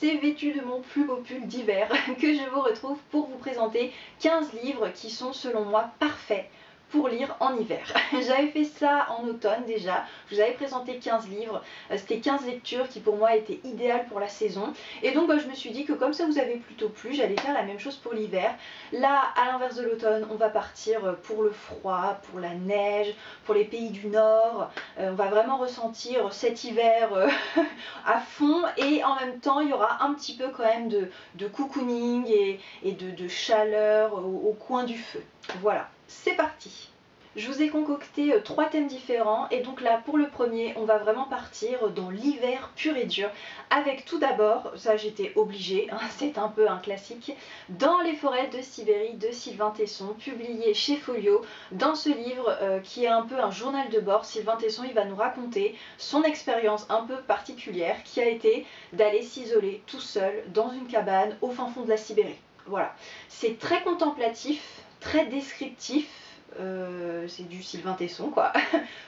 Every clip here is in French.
c'est vêtue de mon plus beau pull d'hiver que je vous retrouve pour vous présenter 15 livres qui sont selon moi parfaits pour lire en hiver. J'avais fait ça en automne déjà, je vous avais présenté 15 livres, c'était 15 lectures qui pour moi étaient idéales pour la saison. Et donc je me suis dit que comme ça vous avez plutôt plu, j'allais faire la même chose pour l'hiver. Là, à l'inverse de l'automne, on va partir pour le froid, pour la neige, pour les pays du Nord. On va vraiment ressentir cet hiver à fond, et en même temps il y aura un petit peu quand même de cocooning et de chaleur au coin du feu. Voilà, c'est parti. Je vous ai concocté 3 thèmes différents, et donc là pour le premier on va vraiment partir dans l'hiver pur et dur avec tout d'abord, ça j'étais obligée, hein, c'est un peu un classique, Dans les forêts de Sibérie de Sylvain Tesson, publié chez Folio. Dans ce livre qui est un peu un journal de bord, Sylvain Tesson il va nous raconter son expérience un peu particulière qui a été d'aller s'isoler tout seul dans une cabane au fin fond de la Sibérie. Voilà, c'est très contemplatif, très descriptif. C'est du Sylvain Tesson quoi,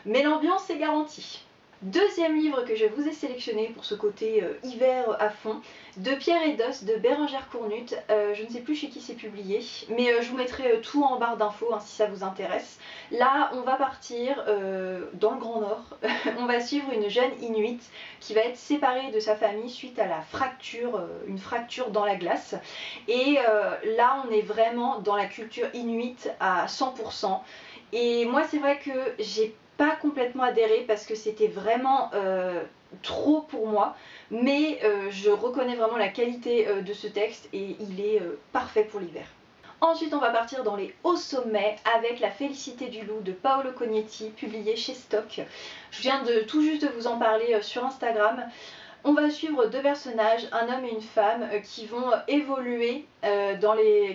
mais l'ambiance est garantie. Deuxième livre que je vous ai sélectionné pour ce côté hiver à fond, De Pierre et d'Os de Bérengère Cournut. Je ne sais plus chez qui c'est publié, mais je vous mettrai tout en barre d'infos hein, si ça vous intéresse. Là on va partir dans le Grand Nord, on va suivre une jeune Inuit qui va être séparée de sa famille suite à la fracture, une fracture dans la glace. Et là on est vraiment dans la culture Inuit à 100%. Et moi c'est vrai que j'ai pas complètement adhéré parce que c'était vraiment trop pour moi, mais je reconnais vraiment la qualité de ce texte et il est parfait pour l'hiver. Ensuite on va partir dans les hauts sommets avec La Félicité du loup de Paolo Cognetti, publié chez Stock. Je viens de tout juste de vous en parler sur Instagram. On va suivre 2 personnages, un homme et une femme, qui vont évoluer,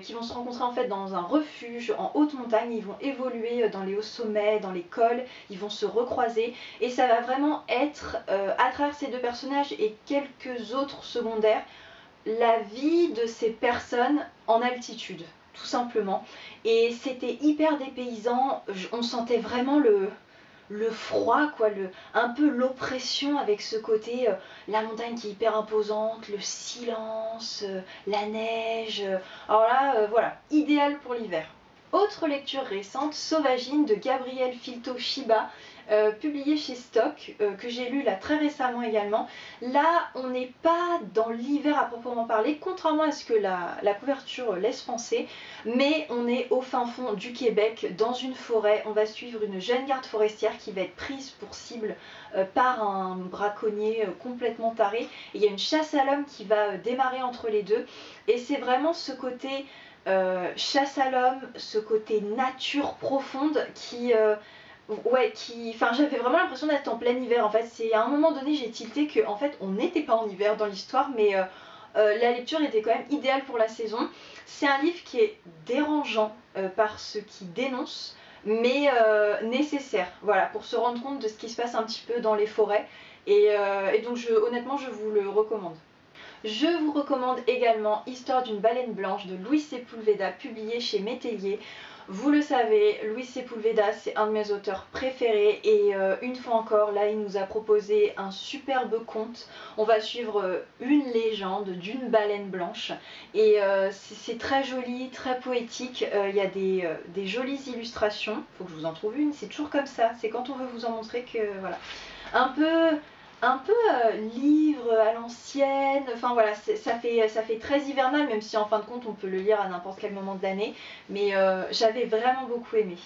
qui vont se rencontrer en fait dans un refuge en haute montagne. Ils vont évoluer dans les hauts sommets, dans les cols, ils vont se recroiser. Et ça va vraiment être, à travers ces 2 personnages et quelques autres secondaires, la vie de ces personnes en altitude, tout simplement. Et c'était hyper dépaysant, on sentait vraiment le froid, quoi, un peu l'oppression avec ce côté, la montagne qui est hyper imposante, le silence, la neige. Alors là, voilà, idéal pour l'hiver. Autre lecture récente, Sauvagine de Gabriel Filto-Shiba, publié chez Stock, que j'ai lu là très récemment également. Là, on n'est pas dans l'hiver à proprement parler, contrairement à ce que la couverture laisse penser, mais on est au fin fond du Québec, dans une forêt. On va suivre une jeune garde forestière qui va être prise pour cible par un braconnier complètement taré. Et il y a une chasse à l'homme qui va démarrer entre les deux, et c'est vraiment ce côté chasse à l'homme, ce côté nature profonde qui... enfin j'avais vraiment l'impression d'être en plein hiver. En fait, c'est à un moment donné j'ai tilté que en fait on n'était pas en hiver dans l'histoire, mais la lecture était quand même idéale pour la saison. C'est un livre qui est dérangeant par ce qu'il dénonce, mais nécessaire, voilà, pour se rendre compte de ce qui se passe un petit peu dans les forêts. Et donc honnêtement je vous le recommande. Je vous recommande également Histoire d'une baleine blanche de Luis Sepulveda, publié chez Métellier. Vous le savez, Luis Sepulveda c'est un de mes auteurs préférés, et une fois encore là il nous a proposé un superbe conte. On va suivre une légende d'une baleine blanche, et c'est très joli, très poétique. Il y a des jolies illustrations. Faut que je vous en trouve une, c'est toujours comme ça, c'est quand on veut vous en montrer que voilà. Un peu livre à l'ancienne, enfin voilà, ça fait très hivernal, même si en fin de compte on peut le lire à n'importe quel moment de l'année, mais j'avais vraiment beaucoup aimé.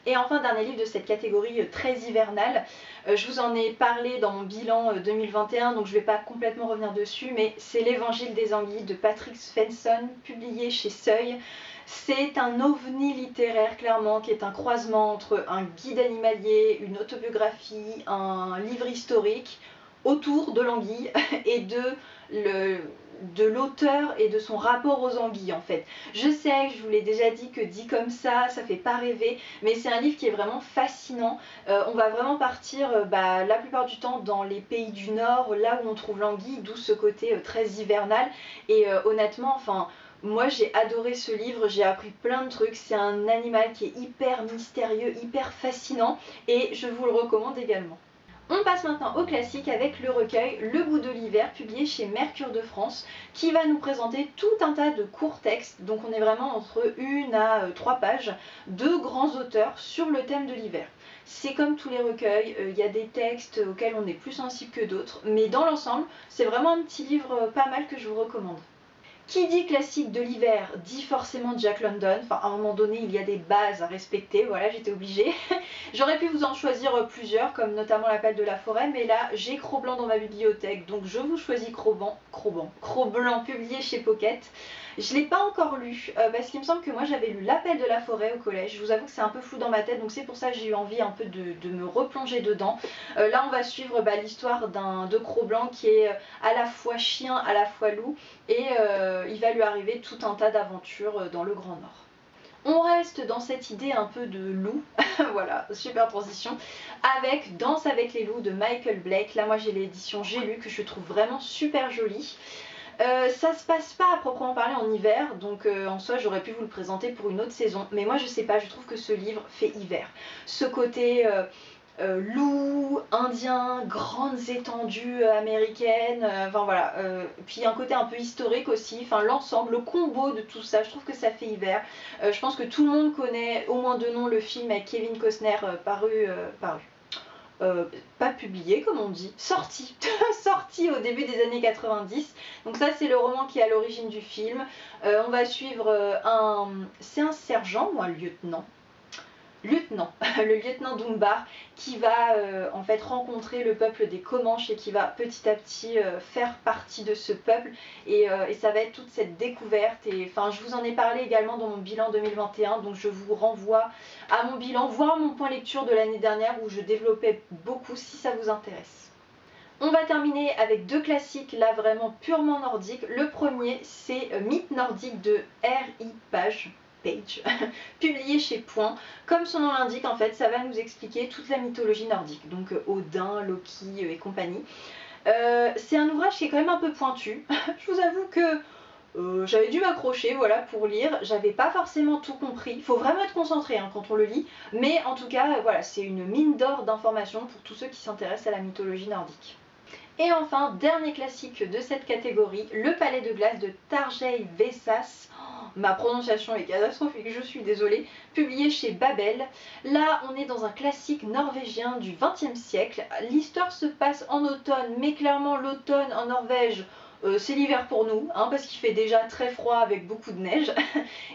Et enfin, dernier livre de cette catégorie très hivernale, je vous en ai parlé dans mon bilan 2021, donc je ne vais pas complètement revenir dessus, mais c'est L'Évangile des Anguilles de Patrick Svensson, publié chez Seuil. C'est un ovni littéraire clairement, qui est un croisement entre un guide animalier, une autobiographie, un livre historique autour de l'anguille et de l'auteur et de son rapport aux anguilles en fait. Je sais, je vous l'ai déjà dit, que dit comme ça fait pas rêver, mais c'est un livre qui est vraiment fascinant. On va vraiment partir la plupart du temps dans les pays du Nord, là où on trouve l'anguille, d'où ce côté très hivernal. Et honnêtement, enfin... moi j'ai adoré ce livre, j'ai appris plein de trucs, c'est un animal qui est hyper mystérieux, hyper fascinant, et je vous le recommande également. On passe maintenant au classique avec le recueil Le goût de l'hiver, publié chez Mercure de France, qui va nous présenter tout un tas de courts textes. Donc on est vraiment entre 1 à 3 pages de grands auteurs sur le thème de l'hiver. C'est comme tous les recueils, il y a des textes auxquels on est plus sensible que d'autres, mais dans l'ensemble, c'est vraiment un petit livre pas mal que je vous recommande. Qui dit classique de l'hiver dit forcément Jack London. Enfin, à un moment donné, il y a des bases à respecter. Voilà, j'étais obligée. J'aurais pu vous en choisir plusieurs, comme notamment L'appel de la forêt, mais là, j'ai Cro-Blanc dans ma bibliothèque, donc je vous choisis Cro-Blanc, publié chez Pocket. Je ne l'ai pas encore lu, parce qu'il me semble que moi j'avais lu L'appel de la forêt au collège. Je vous avoue que c'est un peu flou dans ma tête, donc c'est pour ça que j'ai eu envie un peu de me replonger dedans. Là, on va suivre l'histoire de Cro-Blanc qui est à la fois chien, à la fois loup, et il va lui arriver tout un tas d'aventures dans le Grand Nord. On reste dans cette idée un peu de loup, voilà, super transition, avec Danse avec les loups de Michael Blake. Là moi j'ai l'édition J'ai lu que je trouve vraiment super jolie. Ça se passe pas à proprement parler en hiver, donc en soi j'aurais pu vous le présenter pour une autre saison, mais moi je sais pas, je trouve que ce livre fait hiver. Ce côté loup, indien, grandes étendues américaines, enfin voilà, puis un côté un peu historique aussi, enfin l'ensemble, le combo de tout ça, je trouve que ça fait hiver. Je pense que tout le monde connaît au moins de nom le film avec Kevin Costner pas publié comme on dit, sorti, sorti au début des années 90. Donc ça c'est le roman qui est à l'origine du film. On va suivre c'est un sergent ou un lieutenant, le lieutenant Dunbar qui va en fait rencontrer le peuple des Comanches et qui va petit à petit faire partie de ce peuple et ça va être toute cette découverte et enfin je vous en ai parlé également dans mon bilan 2021 donc je vous renvoie à mon bilan, voire mon point lecture de l'année dernière où je développais beaucoup si ça vous intéresse. On va terminer avec deux classiques là vraiment purement nordiques. Le premier c'est Mythe nordique de R.I. Page, publié chez Point. Comme son nom l'indique, en fait, ça va nous expliquer toute la mythologie nordique, donc Odin, Loki et compagnie. C'est un ouvrage qui est quand même un peu pointu. Je vous avoue que j'avais dû m'accrocher voilà, pour lire. J'avais pas forcément tout compris. Il faut vraiment être concentré hein, quand on le lit. Mais en tout cas, voilà, c'est une mine d'or d'informations pour tous ceux qui s'intéressent à la mythologie nordique. Et enfin, dernier classique de cette catégorie, Le Palais de glace de Tarjei Vesaas. Ma prononciation est catastrophique, je suis désolée. Publié chez Babel. Là, on est dans un classique norvégien du XXe siècle. L'histoire se passe en automne, mais clairement l'automne en Norvège, c'est l'hiver pour nous, hein, parce qu'il fait déjà très froid avec beaucoup de neige.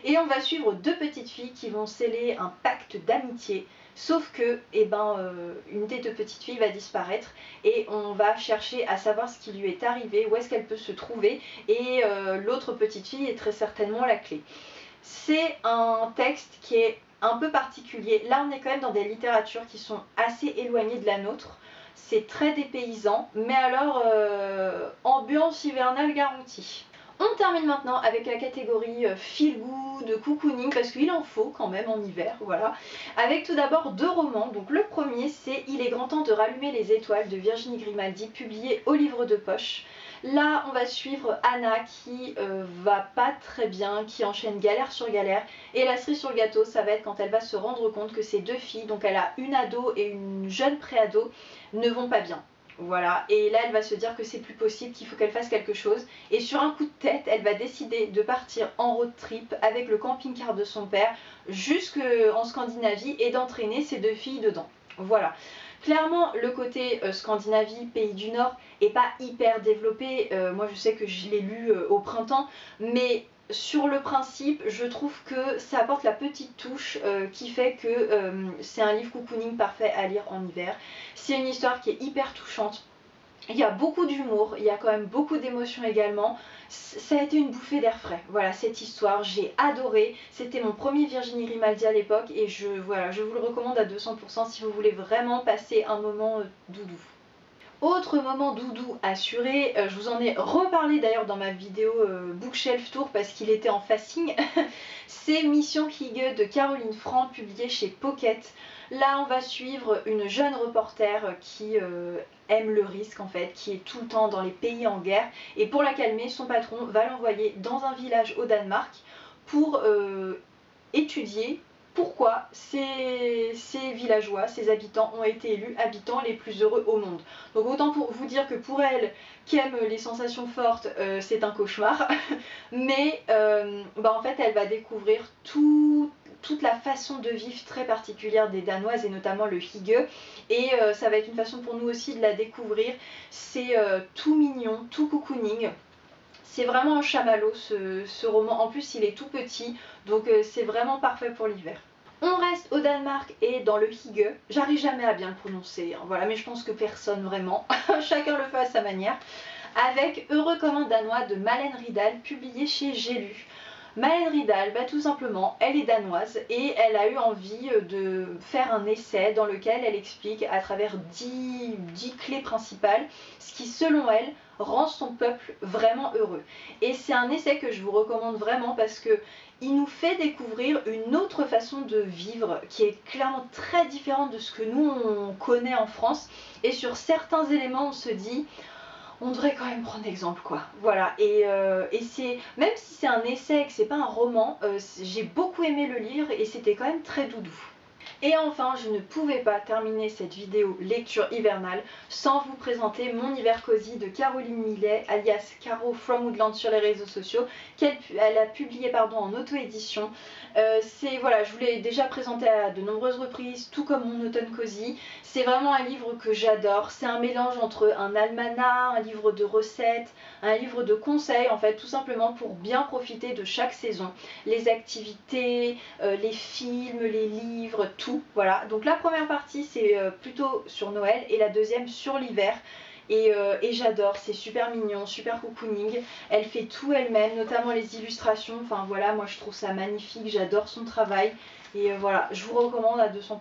Et on va suivre deux petites filles qui vont sceller un pacte d'amitié. Sauf que, une des deux petites filles va disparaître et on va chercher à savoir ce qui lui est arrivé, où est-ce qu'elle peut se trouver et l'autre petite fille est très certainement la clé. C'est un texte qui est un peu particulier. Là, on est quand même dans des littératures qui sont assez éloignées de la nôtre. C'est très dépaysant, mais alors ambiance hivernale garantie. On termine maintenant avec la catégorie feel good, cocooning, parce qu'il en faut quand même en hiver, voilà. Avec tout d'abord deux romans. Donc le premier c'est Il est grand temps de rallumer les étoiles de Virginie Grimaldi, publié au livre de poche. Là on va suivre Anna qui va pas très bien, qui enchaîne galère sur galère. Et la cerise sur le gâteau, ça va être quand elle va se rendre compte que ces deux filles, donc elle a une ado et une jeune pré-ado, ne vont pas bien. Voilà, et là elle va se dire que c'est plus possible, qu'il faut qu'elle fasse quelque chose. Et sur un coup de tête, elle va décider de partir en road trip avec le camping-car de son père jusqu'en Scandinavie et d'entraîner ces deux filles dedans. Voilà. Clairement, le côté Scandinavie, pays du Nord, est pas hyper développé. Moi je sais que je l'ai lu au printemps, mais sur le principe, je trouve que ça apporte la petite touche qui fait que c'est un livre cocooning parfait à lire en hiver. C'est une histoire qui est hyper touchante. Il y a beaucoup d'humour, il y a quand même beaucoup d'émotions également. Ça a été une bouffée d'air frais. Voilà, cette histoire, j'ai adoré. C'était mon premier Virginie Grimaldi à l'époque et je vous le recommande à 200% si vous voulez vraiment passer un moment doudou. Autre moment doudou assuré, je vous en ai reparlé d'ailleurs dans ma vidéo Bookshelf Tour parce qu'il était en facing, c'est Mission Hygge de Caroline Franc, publié chez Pocket. Là on va suivre une jeune reporter qui aime le risque en fait, qui est tout le temps dans les pays en guerre et pour la calmer, son patron va l'envoyer dans un village au Danemark pour étudier pourquoi ces villageois, ces habitants ont été élus habitants les plus heureux au monde. Donc autant pour vous dire que pour elle, qui aime les sensations fortes, c'est un cauchemar, mais en fait elle va découvrir toute la façon de vivre très particulière des Danoises et notamment le hygge, et ça va être une façon pour nous aussi de la découvrir. C'est tout mignon, tout cocooning. C'est vraiment un chamallow ce roman, en plus il est tout petit, donc c'est vraiment parfait pour l'hiver. On reste au Danemark et dans le hygge, j'arrive jamais à bien le prononcer, hein, voilà, mais je pense que personne vraiment, chacun le fait à sa manière, avec Heureux comme un Danois de Malène Ridal, publié chez J'ai lu. Malène Ridal, tout simplement, elle est danoise et elle a eu envie de faire un essai dans lequel elle explique à travers 10 clés principales ce qui, selon elle, rend son peuple vraiment heureux. Et c'est un essai que je vous recommande vraiment parce que il nous fait découvrir une autre façon de vivre qui est clairement très différente de ce que nous on connaît en France, et sur certains éléments on se dit on devrait quand même prendre exemple, quoi. Voilà, et c'est, même si c'est un essai et que c'est pas un roman, j'ai beaucoup aimé le livre et c'était quand même très doudou. Et enfin, je ne pouvais pas terminer cette vidéo lecture hivernale sans vous présenter mon hiver cosy de Caroline Millet, alias Caro from Woodland sur les réseaux sociaux, qu'elle a publié en auto-édition. Voilà, je vous l'ai déjà présenté à de nombreuses reprises, tout comme mon automne cosy. C'est vraiment un livre que j'adore. C'est un mélange entre un almanach, un livre de recettes, un livre de conseils, en fait, tout simplement pour bien profiter de chaque saison. Les activités, les films, les livres, tout. Voilà, donc la première partie c'est plutôt sur Noël et la deuxième sur l'hiver. Et j'adore, c'est super mignon, super cocooning. Elle fait tout elle-même, notamment les illustrations. Enfin voilà, moi je trouve ça magnifique, j'adore son travail. Et voilà, je vous recommande à 200%.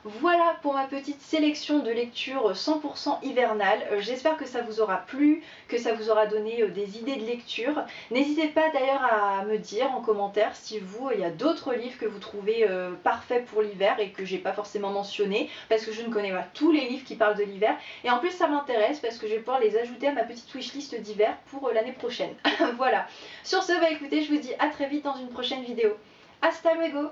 Voilà pour ma petite sélection de lectures 100% hivernale. J'espère que ça vous aura plu, que ça vous aura donné des idées de lecture. N'hésitez pas d'ailleurs à me dire en commentaire si vous, il y a d'autres livres que vous trouvez parfaits pour l'hiver et que j'ai pas forcément mentionné, parce que je ne connais pas tous les livres qui parlent de l'hiver. Et en plus ça m'intéresse parce que je vais pouvoir les ajouter à ma petite wishlist d'hiver pour l'année prochaine. Voilà. Sur ce, écoutez, je vous dis à très vite dans une prochaine vidéo. Hasta luego!